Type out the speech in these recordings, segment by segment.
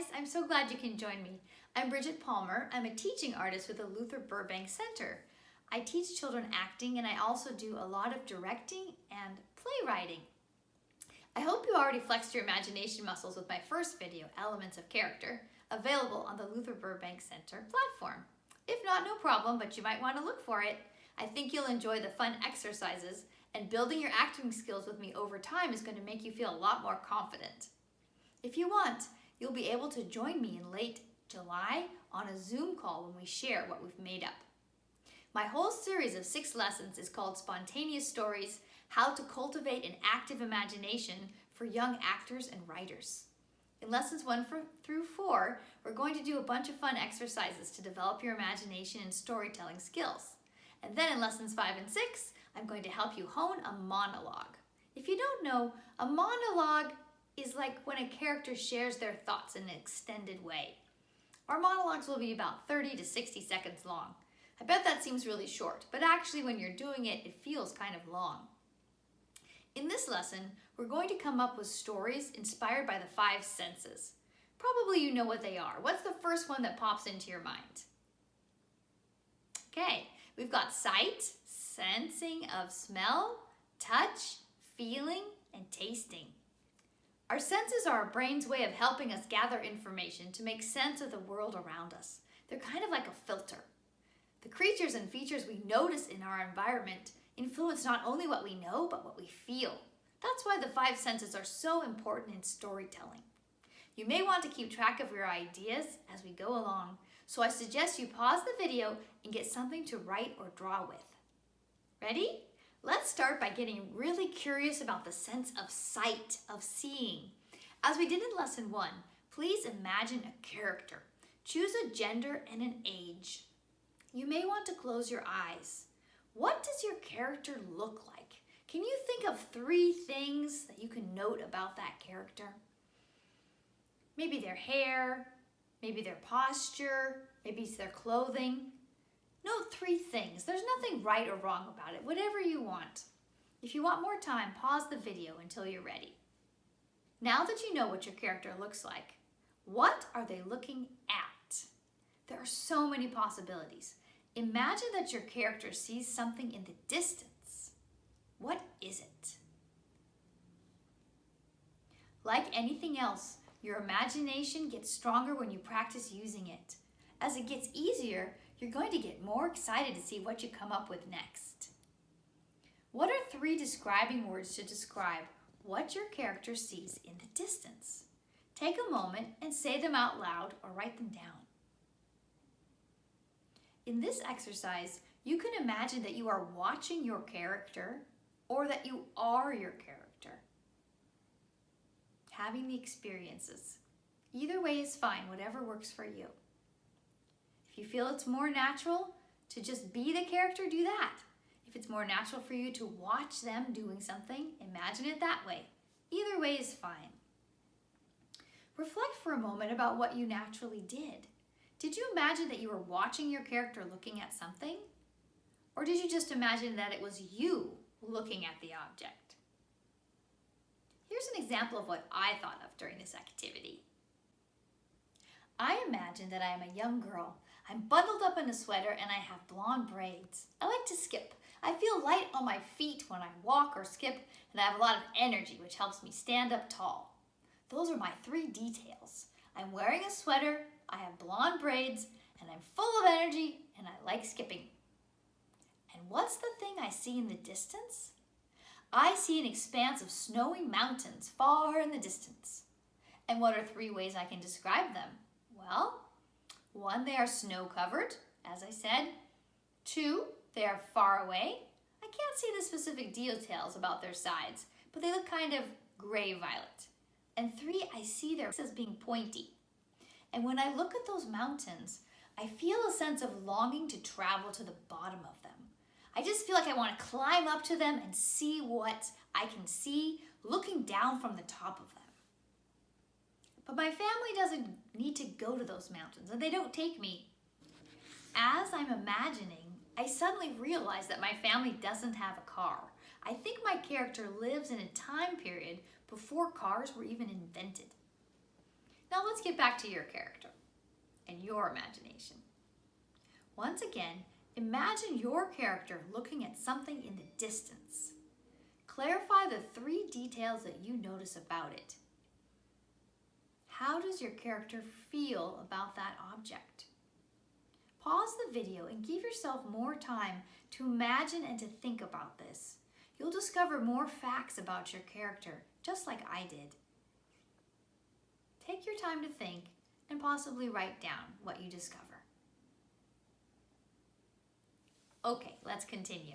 guys, I'm so glad you can join me. I'm Bridget Palmer. I'm a teaching artist with the Luther Burbank Center. I teach children acting and I also do a lot of directing and playwriting. I hope you already flexed your imagination muscles with my first video, Elements of Character, available on the Luther Burbank Center platform. If not, no problem, but you might want to look for it. I think you'll enjoy the fun exercises, and building your acting skills with me over time is going to make you feel a lot more confident. If you want, you'll be able to join me in late July on a Zoom call when we share what we've made up. My whole series of 6 lessons is called Spontaneous Stories: How to Cultivate an Active Imagination for Young Actors and Writers. In lessons 1 through 4, we're going to do a bunch of fun exercises to develop your imagination and storytelling skills. And then in lessons 5 and 6, I'm going to help you hone a monologue. If you don't know, a monologue is like when a character shares their thoughts in an extended way. Our monologues will be about 30 to 60 seconds long. I bet that seems really short, but actually when you're doing it, it feels kind of long. In this lesson, we're going to come up with stories inspired by the 5 senses. Probably you know what they are. What's the first one that pops into your mind? Okay, we've got sight, sensing of smell, touch, feeling, and tasting. Our senses are our brain's way of helping us gather information to make sense of the world around us. They're kind of like a filter. The creatures and features we notice in our environment influence not only what we know, but what we feel. That's why the 5 senses are so important in storytelling. You may want to keep track of your ideas as we go along, so I suggest you pause the video and get something to write or draw with. Ready? Let's start by getting really curious about the sense of sight, of seeing. As we did in lesson 1, please imagine a character. Choose a gender and an age. You may want to close your eyes. What does your character look like? Can you think of 3 things that you can note about that character? Maybe their hair, maybe their posture, maybe it's their clothing. Note 3 things. There's nothing right or wrong about it, whatever you want. If you want more time, pause the video until you're ready. Now that you know what your character looks like, what are they looking at? There are so many possibilities. Imagine that your character sees something in the distance. What is it? Like anything else, your imagination gets stronger when you practice using it. As it gets easier, you're going to get more excited to see what you come up with next. What are 3 describing words to describe what your character sees in the distance? Take a moment and say them out loud or write them down. In this exercise, you can imagine that you are watching your character or that you are your character. Having the experiences. Either way is fine, whatever works for you. If you feel it's more natural to just be the character, do that. If it's more natural for you to watch them doing something, imagine it that way. Either way is fine. Reflect for a moment about what you naturally did. Did you imagine that you were watching your character looking at something? Or did you just imagine that it was you looking at the object? Here's an example of what I thought of during this activity. I imagine that I am a young girl. I'm bundled up in a sweater and I have blonde braids. I like to skip. I feel light on my feet when I walk or skip, and I have a lot of energy, which helps me stand up tall. Those are my 3 details. I'm wearing a sweater, I have blonde braids, and I'm full of energy, and I like skipping. And what's the thing I see in the distance? I see an expanse of snowy mountains far in the distance. And what are 3 ways I can describe them? Well, 1, they are snow-covered, as I said. 2, they are far away. I can't see the specific details about their sides, but they look kind of gray-violet. And 3, I see their as being pointy. And when I look at those mountains, I feel a sense of longing to travel to the bottom of them. I just feel like I want to climb up to them and see what I can see looking down from the top of them. But my family doesn't need to go to those mountains, and they don't take me. As I'm imagining, I suddenly realize that my family doesn't have a car. I think my character lives in a time period before cars were even invented. Now let's get back to your character and your imagination. Once again, imagine your character looking at something in the distance. Clarify the 3 details that you notice about it. How does your character feel about that object? Pause the video and give yourself more time to imagine and to think about this. You'll discover more facts about your character, just like I did. Take your time to think and possibly write down what you discover. Okay, let's continue.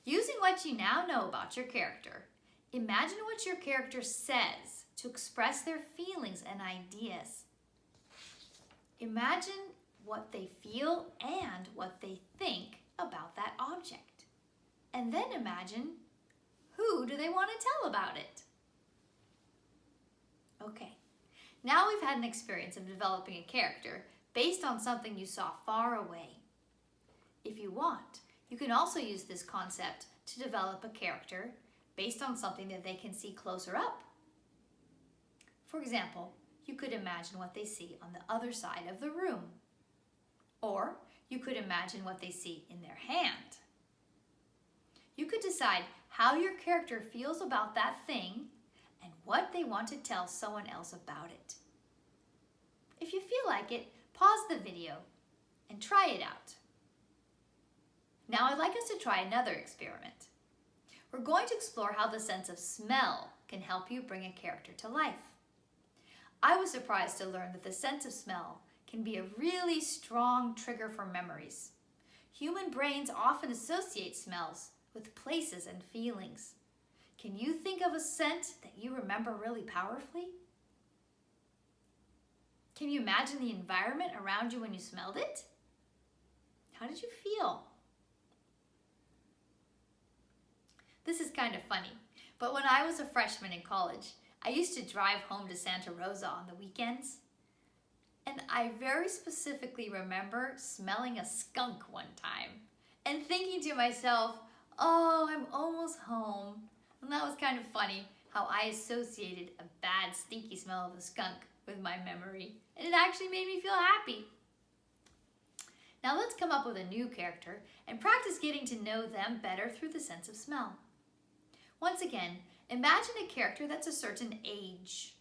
Using what you now know about your character, imagine what your character says to express their feelings and ideas. Imagine what they feel and what they think about that object. And then imagine, who do they want to tell about it? Okay, now we've had an experience of developing a character based on something you saw far away. If you want, you can also use this concept to develop a character based on something that they can see closer up. For example, you could imagine what they see on the other side of the room. Or you could imagine what they see in their hand. You could decide how your character feels about that thing and what they want to tell someone else about it. If you feel like it, pause the video and try it out. Now I'd like us to try another experiment. We're going to explore how the sense of smell can help you bring a character to life. I was surprised to learn that the sense of smell can be a really strong trigger for memories. Human brains often associate smells with places and feelings. Can you think of a scent that you remember really powerfully? Can you imagine the environment around you when you smelled it? How did you feel? This is kind of funny, but when I was a freshman in college, I used to drive home to Santa Rosa on the weekends. And I very specifically remember smelling a skunk one time and thinking to myself, oh, I'm almost home. And that was kind of funny how I associated a bad, stinky smell of a skunk with my memory. And it actually made me feel happy. Now let's come up with a new character and practice getting to know them better through the sense of smell. Once again, imagine a character that's a certain age.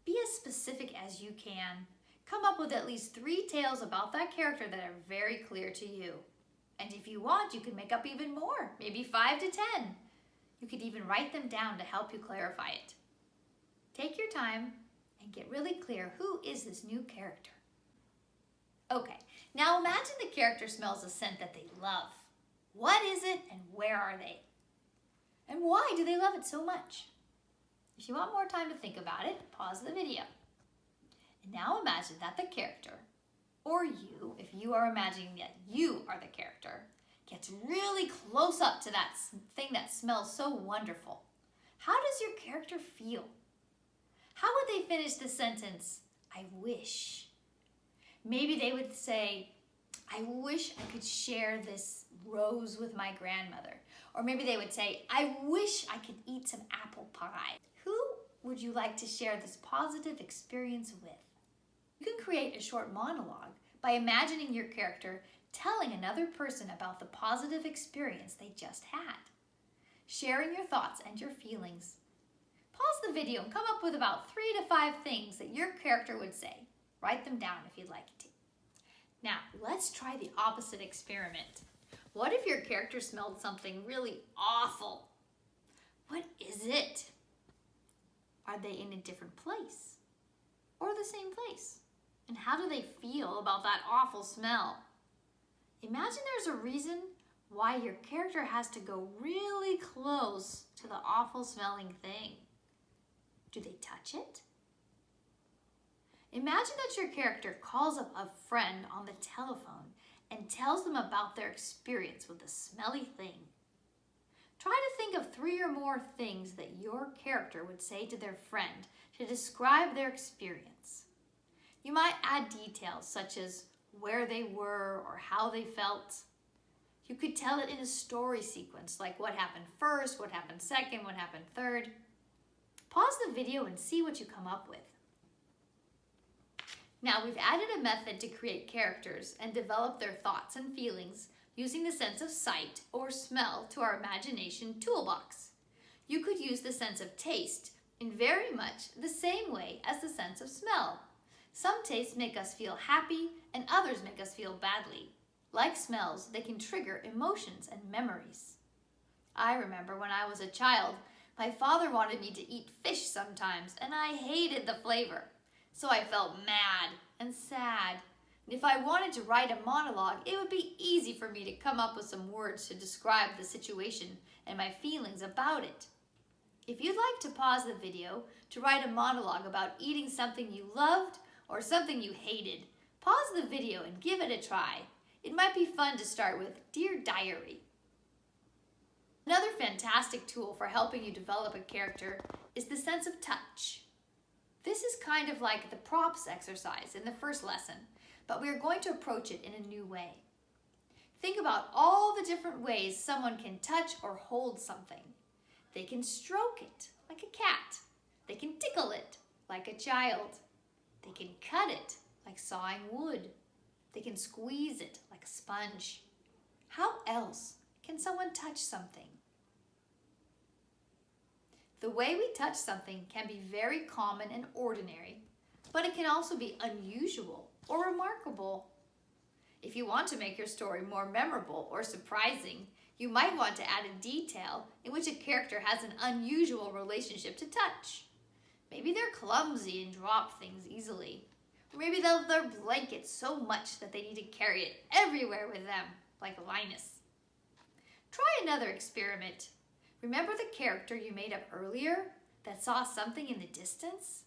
Be as specific as you can. Come up with at least 3 tales about that character that are very clear to you. And if you want, you can make up even more, maybe 5 to 10. You could even write them down to help you clarify it. Take your time and get really clear, who is this new character? Okay, now imagine the character smells a scent that they love. What is it and where are they? And why do they love it so much? If you want more time to think about it, pause the video. And now imagine that the character, or you, if you are imagining that you are the character, gets really close up to that thing that smells so wonderful. How does your character feel? How would they finish the sentence, I wish? Maybe they would say, I wish I could share this rose with my grandmother. Or maybe they would say, I wish I could eat some apple pie. Who would you like to share this positive experience with? You can create a short monologue by imagining your character telling another person about the positive experience they just had. Sharing your thoughts and your feelings. Pause the video and come up with about 3 to 5 things that your character would say. Write them down if you'd like to. Now, let's try the opposite experiment. What if your character smelled something really awful? What is it? Are they in a different place or the same place? And how do they feel about that awful smell? Imagine there's a reason why your character has to go really close to the awful smelling thing. Do they touch it? Imagine that your character calls up a friend on the telephone and tells them about their experience with the smelly thing. Try to think of 3 or more things that your character would say to their friend to describe their experience. You might add details such as where they were or how they felt. You could tell it in a story sequence, like what happened first, what happened second, what happened third. Pause the video and see what you come up with. Now we've added a method to create characters and develop their thoughts and feelings using the sense of sight or smell to our imagination toolbox. You could use the sense of taste in very much the same way as the sense of smell. Some tastes make us feel happy and others make us feel badly. Like smells, they can trigger emotions and memories. I remember when I was a child, my father wanted me to eat fish sometimes and I hated the flavor. So I felt mad and sad. And if I wanted to write a monologue, it would be easy for me to come up with some words to describe the situation and my feelings about it. If you'd like to pause the video to write a monologue about eating something you loved or something you hated, pause the video and give it a try. It might be fun to start with Dear Diary. Another fantastic tool for helping you develop a character is the sense of touch. This is kind of like the props exercise in the first lesson, but we are going to approach it in a new way. Think about all the different ways someone can touch or hold something. They can stroke it, like a cat. They can tickle it, like a child. They can cut it, like sawing wood. They can squeeze it, like a sponge. How else can someone touch something? The way we touch something can be very common and ordinary, but it can also be unusual or remarkable. If you want to make your story more memorable or surprising, you might want to add a detail in which a character has an unusual relationship to touch. Maybe they're clumsy and drop things easily. Or maybe they love their blanket so much that they need to carry it everywhere with them, like Linus. Try another experiment. Remember the character you made up earlier that saw something in the distance?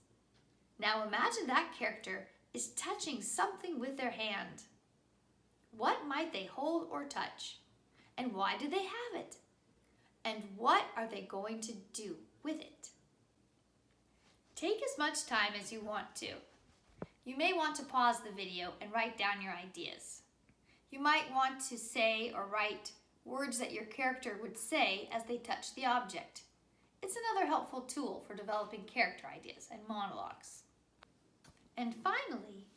Now imagine that character is touching something with their hand. What might they hold or touch? And why do they have it? And what are they going to do with it? Take as much time as you want to. You may want to pause the video and write down your ideas. You might want to say or write words that your character would say as they touch the object. It's another helpful tool for developing character ideas and monologues. And finally,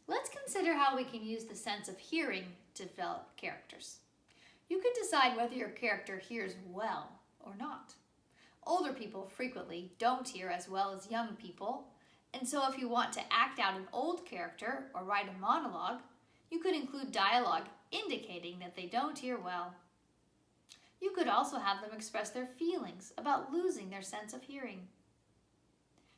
let's consider how we can use the sense of hearing to develop characters. You could decide whether your character hears well or not. Older people frequently don't hear as well as young people, and so if you want to act out an old character or write a monologue, you could include dialogue indicating that they don't hear well. You could also have them express their feelings about losing their sense of hearing.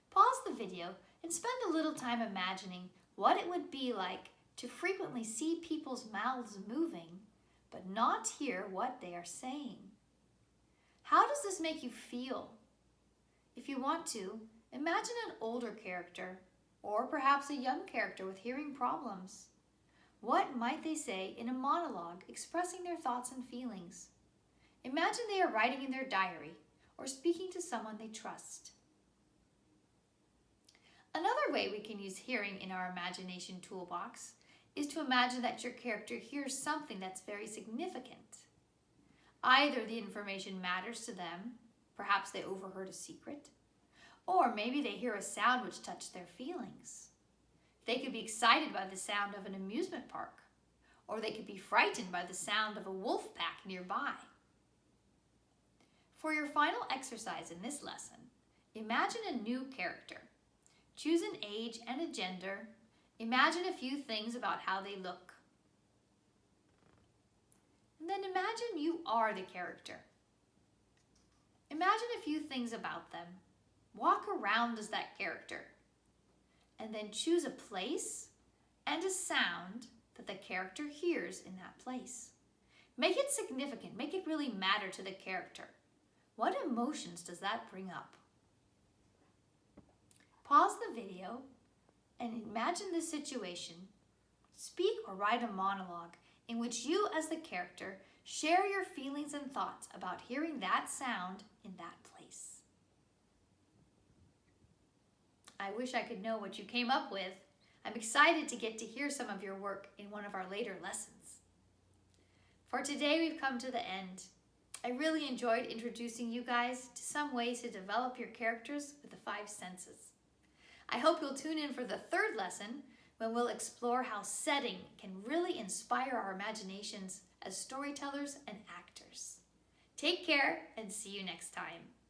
Pause the video and spend a little time imagining what it would be like to frequently see people's mouths moving but not hear what they are saying. How does this make you feel? If you want to, imagine an older character or perhaps a young character with hearing problems. What might they say in a monologue expressing their thoughts and feelings? Imagine they are writing in their diary or speaking to someone they trust. Another way we can use hearing in our imagination toolbox is to imagine that your character hears something that's very significant. Either the information matters to them, perhaps they overheard a secret, or maybe they hear a sound which touched their feelings. They could be excited by the sound of an amusement park, or they could be frightened by the sound of a wolf pack nearby. For your final exercise in this lesson, imagine a new character. Choose an age and a gender. Imagine a few things about how they look. And then imagine you are the character. Imagine a few things about them. Walk around as that character. And then choose a place and a sound that the character hears in that place. Make it significant. Make it really matter to the character. What emotions does that bring up? Pause the video and imagine the situation. Speak or write a monologue in which you as the character share your feelings and thoughts about hearing that sound in that place. I wish I could know what you came up with. I'm excited to get to hear some of your work in one of our later lessons. For today, we've come to the end. I really enjoyed introducing you guys to some ways to develop your characters with the 5 senses. I hope you'll tune in for the 3rd lesson when we'll explore how setting can really inspire our imaginations as storytellers and actors. Take care and see you next time.